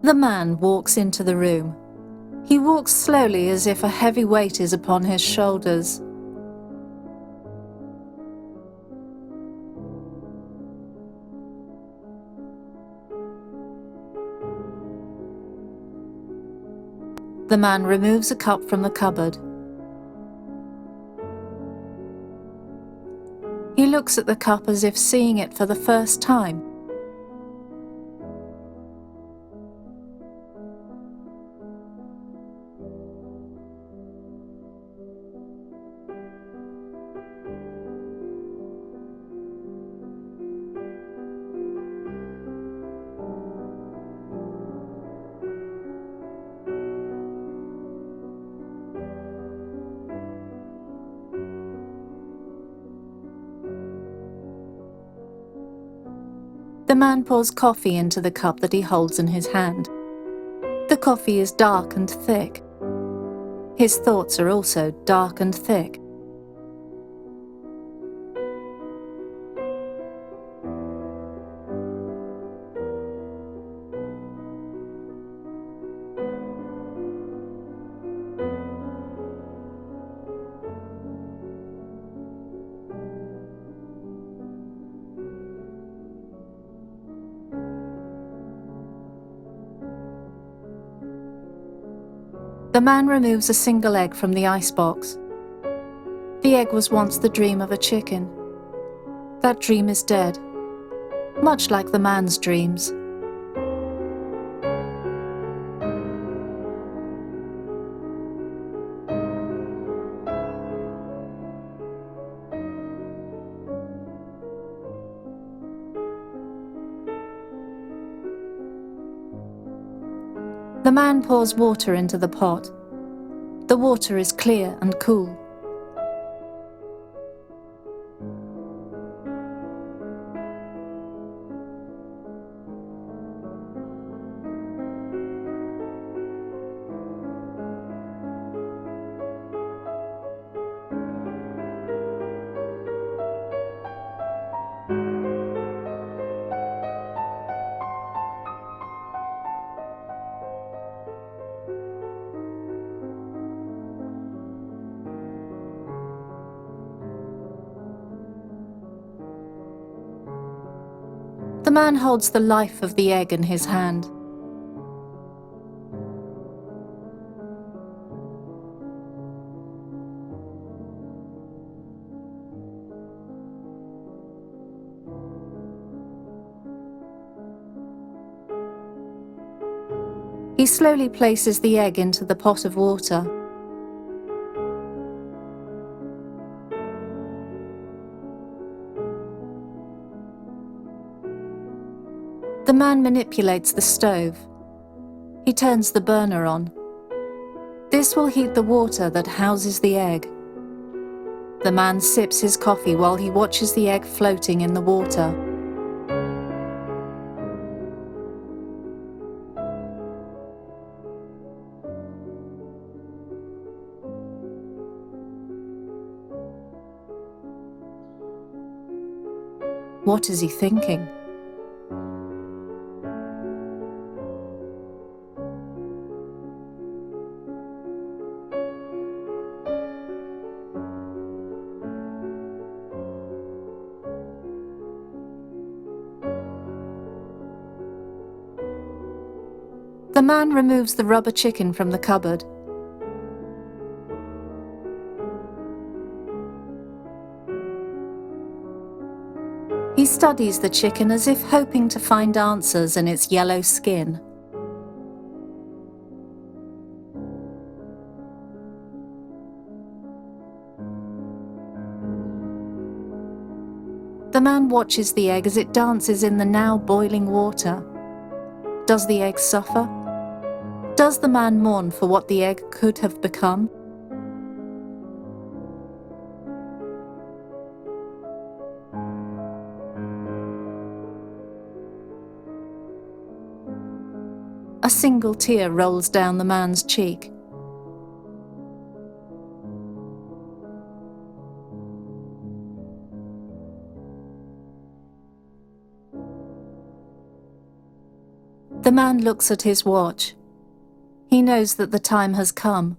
The man walks into the room. He walks slowly as if a heavy weight is upon his shoulders. The man removes a cup from the cupboard. He looks at the cup as if seeing it for the first time. The man pours coffee into the cup that he holds in his hand. The coffee is dark and thick. His thoughts are also dark and thick. The man removes a single egg from the icebox. The egg was once the dream of a chicken. That dream is dead, much like the man's dreams. The man pours water into the pot. The water is clear and cool. The man holds the life of the egg in his hand. He slowly places the egg into the pot of water. The man manipulates the stove. He turns the burner on. This will heat the water that houses the egg. The man sips his coffee while he watches the egg floating in the water. What is he thinking? The man removes the rubber chicken from the cupboard. He studies the chicken as if hoping to find answers in its yellow skin. The man watches the egg as it dances in the now boiling water. Does the egg suffer? Does the man mourn for what the egg could have become? A single tear rolls down the man's cheek. The man looks at his watch. He knows that the time has come.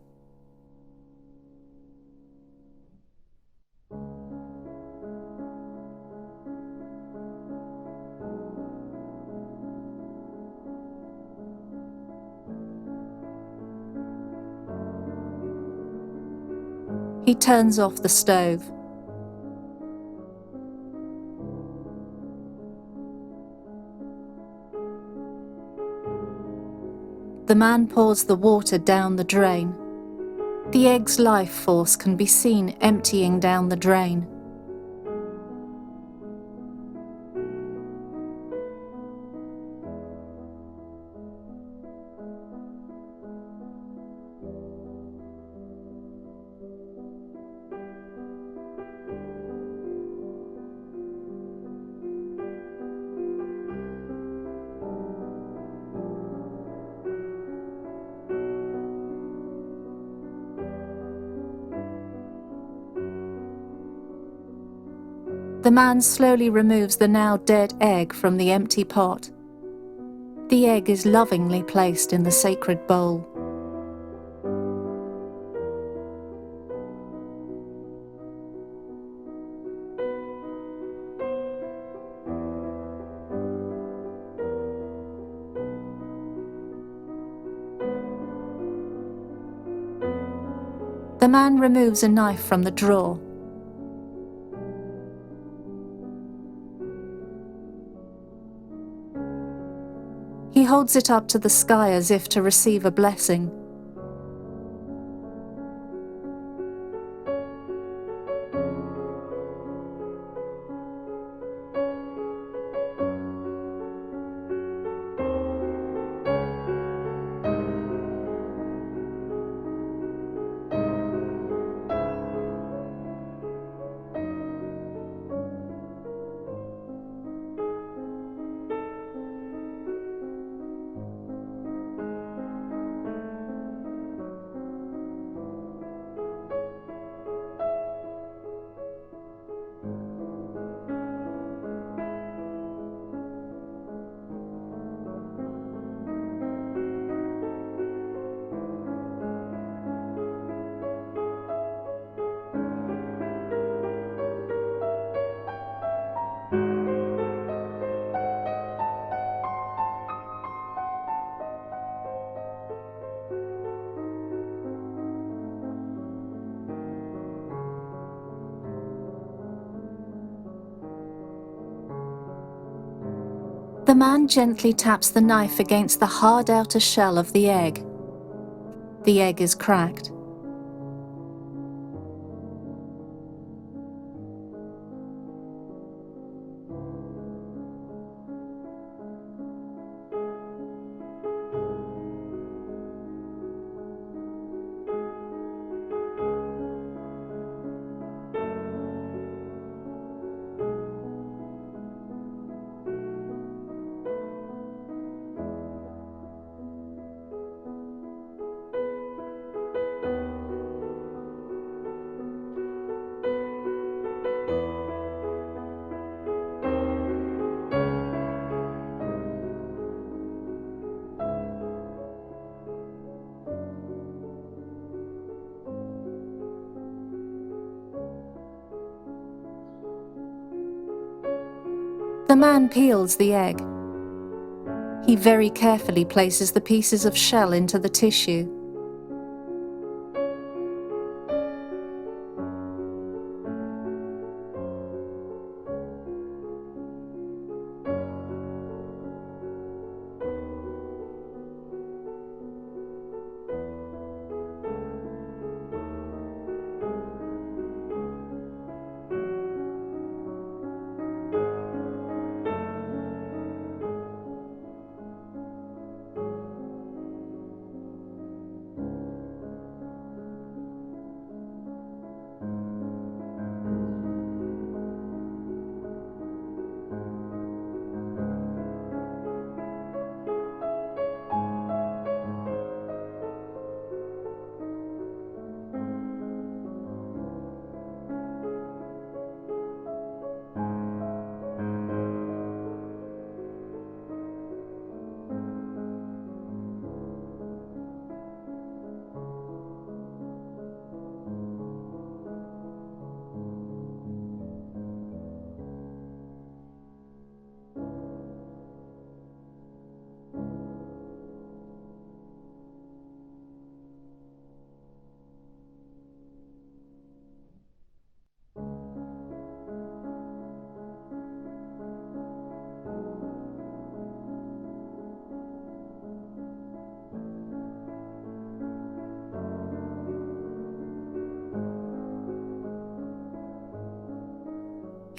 He turns off the stove. The man pours the water down the drain. The egg's life force can be seen emptying down the drain. The man slowly removes the now dead egg from the empty pot. The egg is lovingly placed in the sacred bowl. The man removes a knife from the drawer. He holds it up to the sky as if to receive a blessing. The man gently taps the knife against the hard outer shell of the egg. The egg is cracked. The man peels the egg. He very carefully places the pieces of shell into the tissue.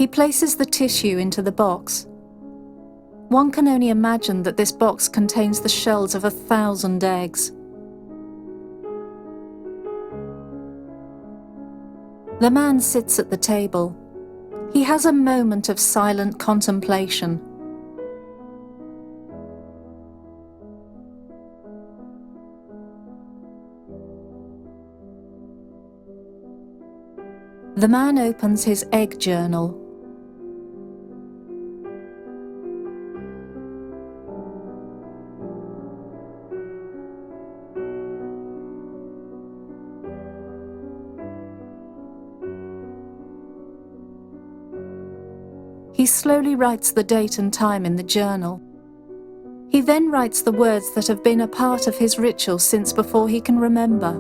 He places the tissue into the box. One can only imagine that this box contains the shells of 1,000 eggs. The man sits at the table. He has a moment of silent contemplation. The man opens his egg journal. He slowly writes the date and time in the journal. He then writes the words that have been a part of his ritual since before he can remember.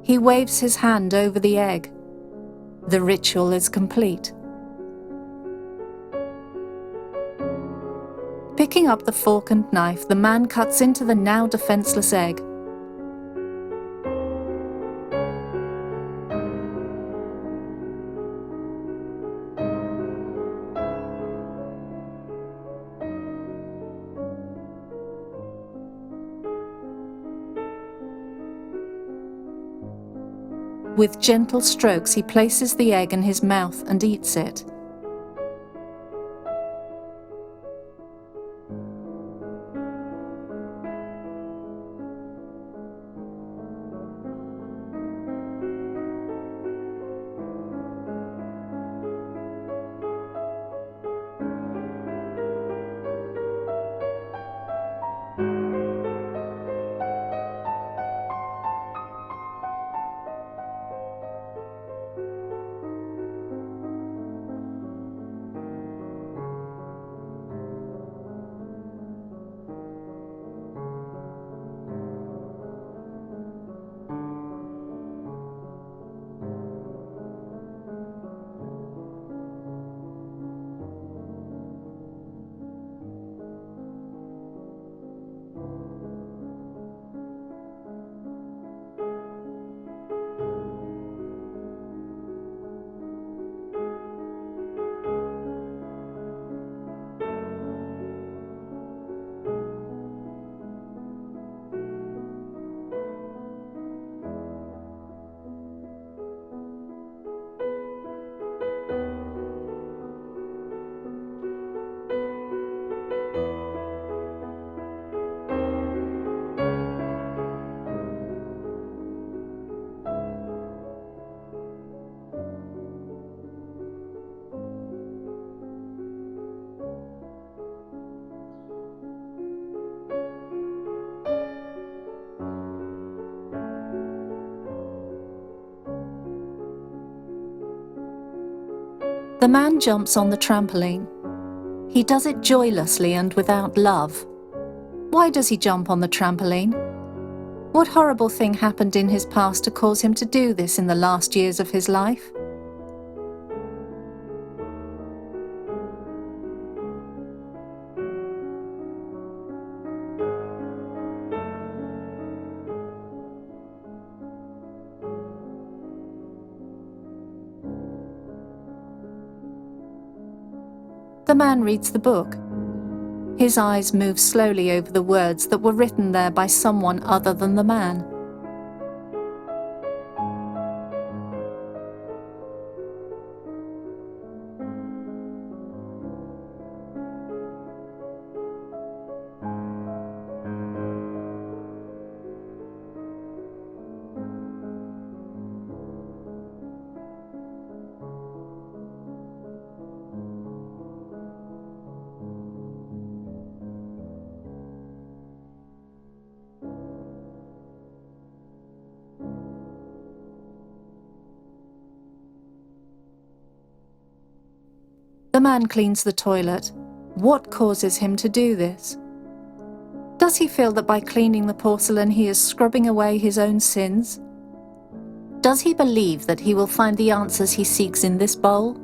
He waves his hand over the egg. The ritual is complete. Picking up the fork and knife, the man cuts into the now defenseless egg. With gentle strokes, he places the egg in his mouth and eats it. The man jumps on the trampoline. He does it joylessly and without love. Why does he jump on the trampoline? What horrible thing happened in his past to cause him to do this in the last years of his life? The man reads the book. His eyes move slowly over the words that were written there by someone other than the man. The man cleans the toilet. What causes him to do this? Does he feel that by cleaning the porcelain he is scrubbing away his own sins? Does he believe that he will find the answers he seeks in this bowl?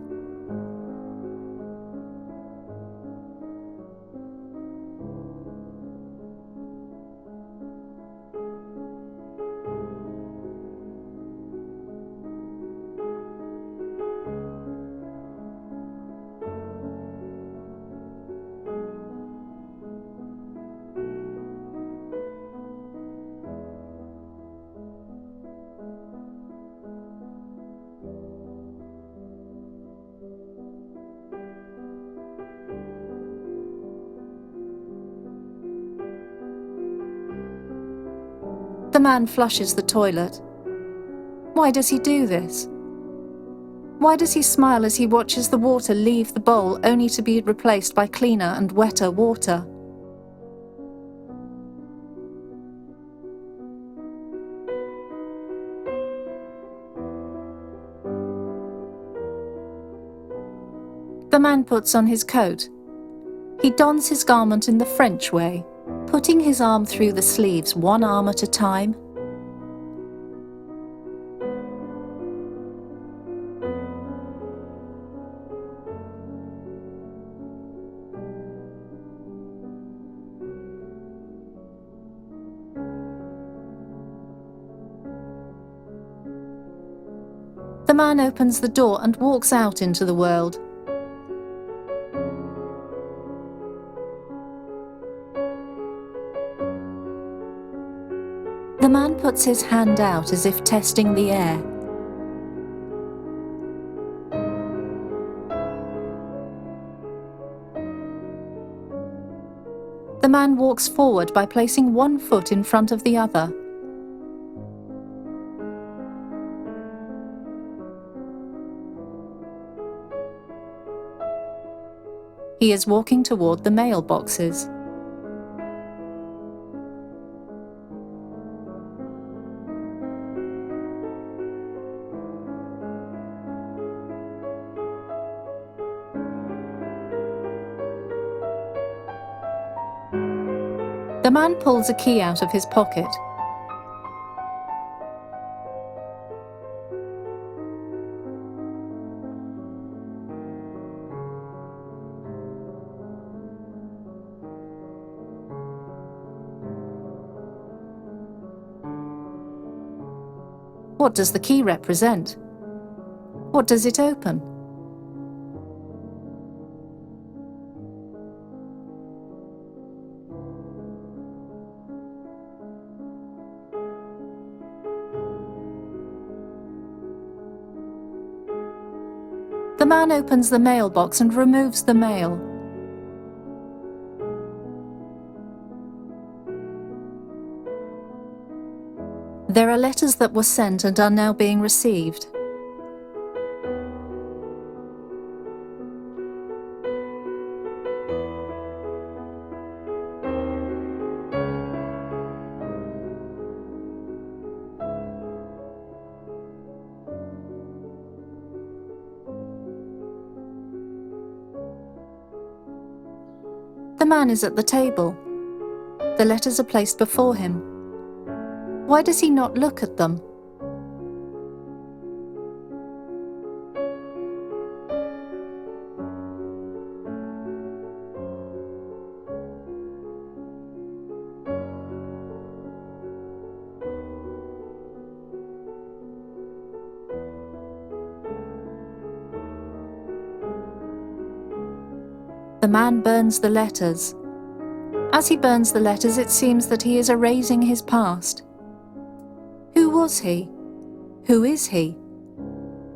The man flushes the toilet. Why does he do this? Why does he smile as he watches the water leave the bowl only to be replaced by cleaner and wetter water? The man puts on his coat. He dons his garment in the French way, putting his arm through the sleeves, one arm at a time. The man opens the door and walks out into the world. The man puts his hand out as if testing the air. The man walks forward by placing one foot in front of the other. He is walking toward the mailboxes. The man pulls a key out of his pocket. What does the key represent? What does it open? The man opens the mailbox and removes the mail. There are letters that were sent and are now being received. The man is at the table. The letters are placed before him. Why does he not look at them? The man burns the letters. As he burns the letters, it seems that he is erasing his past. Who was he? Who is he?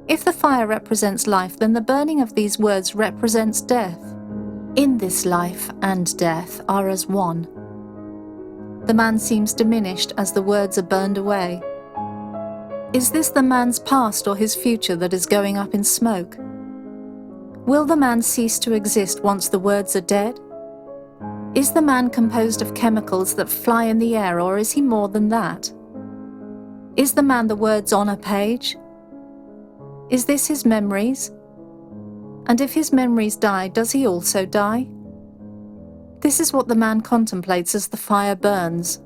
If the fire represents life, then the burning of these words represents death. In this life and death are as one. The man seems diminished as the words are burned away. Is this the man's past or his future that is going up in smoke? Will the man cease to exist once the words are dead? Is the man composed of chemicals that fly in the air, or is he more than that? Is the man the words on a page? Is this his memories? And if his memories die, does he also die? This is what the man contemplates as the fire burns.